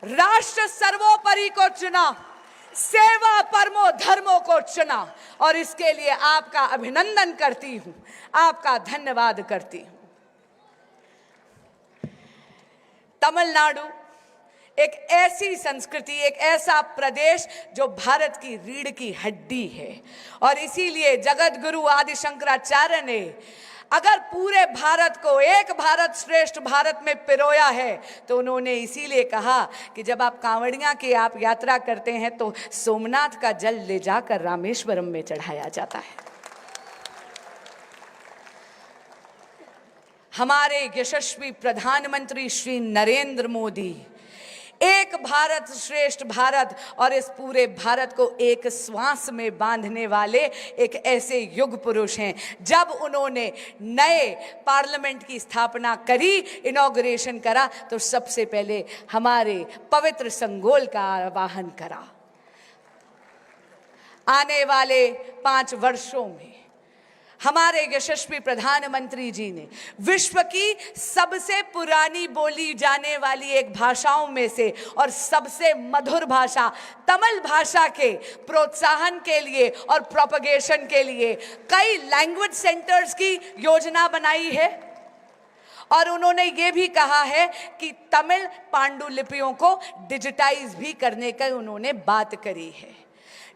राष्ट्र सर्वोपरि को चुना, सेवा परमो धर्मो को चुना, और इसके लिए आपका अभिनंदन करती हूं, आपका धन्यवाद करती हूं। तमिलनाडु एक ऐसी संस्कृति, एक ऐसा प्रदेश जो भारत की रीढ़ की हड्डी है, और इसीलिए जगत गुरु आदि शंकराचार्य ने अगर पूरे भारत को एक भारत श्रेष्ठ भारत में पिरोया है तो उन्होंने इसीलिए कहा कि जब आप कांवड़ियां की आप यात्रा करते हैं तो सोमनाथ का जल ले जाकर रामेश्वरम में चढ़ाया जाता है। हमारे यशस्वी प्रधानमंत्री श्री नरेंद्र मोदी एक भारत श्रेष्ठ भारत और इस पूरे भारत को एक श्वास में बांधने वाले एक ऐसे युग पुरुष हैं। जब उन्होंने नए पार्लियामेंट की स्थापना करी, इनॉग्रेशन करा, तो सबसे पहले हमारे पवित्र संगोल का आवाहन करा। आने वाले 5 वर्षों में हमारे यशस्वी प्रधानमंत्री जी ने विश्व की सबसे पुरानी बोली जाने वाली एक भाषाओं में से और सबसे मधुर भाषा तमिल भाषा के प्रोत्साहन के लिए और प्रोपगेशन के लिए कई लैंग्वेज सेंटर्स की योजना बनाई है। और उन्होंने ये भी कहा है कि तमिल पांडुलिपियों को डिजिटाइज भी करने का उन्होंने बात करी है।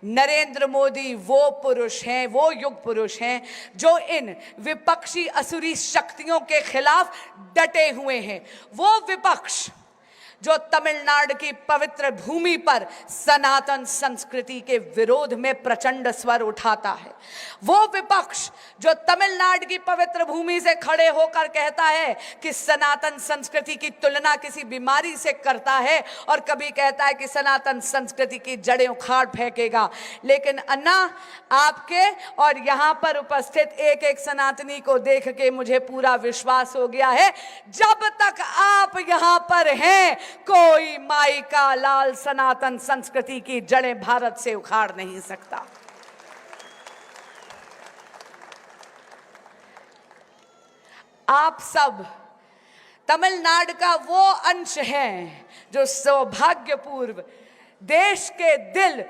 नरेंद्र मोदी वो पुरुष हैं, वो युग पुरुष हैं जो इन विपक्षी असुरी शक्तियों के खिलाफ डटे हुए हैं। वो विपक्ष जो तमिलनाडु की पवित्र भूमि पर सनातन संस्कृति के विरोध में प्रचंड स्वर उठाता है। वो विपक्ष जो तमिलनाडु की पवित्र भूमि से खड़े होकर कहता है कि सनातन संस्कृति की तुलना किसी बीमारी से करता है और कभी कहता है कि सनातन संस्कृति की जड़ें उखाड़ फेंकेगा। लेकिन अन्ना, आपके और यहाँ पर उपस्थित एक एक सनातनी को देख के मुझे पूरा विश्वास हो गया है, जब तक आप यहाँ पर हैं कोई माई का लाल सनातन संस्कृति की जड़ें भारत से उखाड़ नहीं सकता। आप सब तमिलनाडु का वो अंश हैं जो सौभाग्यपूर्व देश के दिल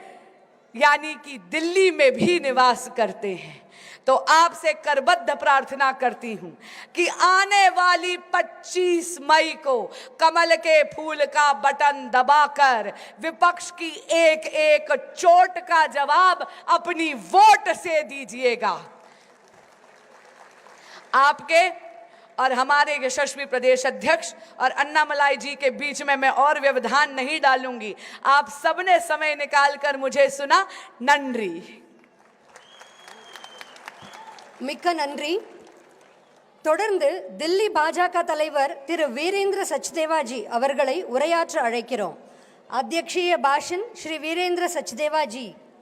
यानी कि दिल्ली में भी निवास करते हैं। तो आपसे करबद्ध प्रार्थना करती हूं कि आने वाली 25 मई को कमल के फूल का बटन दबाकर विपक्ष की एक एक चोट का जवाब अपनी वोट से दीजिएगा। आपके और हमारे यशस्वी प्रदेश अध्यक्ष और अन्नामलाई जी के बीच में मैं और व्यवधान नहीं डालूंगी। आप सबने समय निकालकर मुझे सुना, नंद्री। மிக்க நன்றி. தொடர்ந்து தில்லி பாஜக தலைவர் திரு வீரேந்திர சச்தேவாஜி அவர்களை உரையாற்ற அழைக்கிறோம். அध्यक्षीय भाषण श्री वीरेंद्र सचदेवा जी।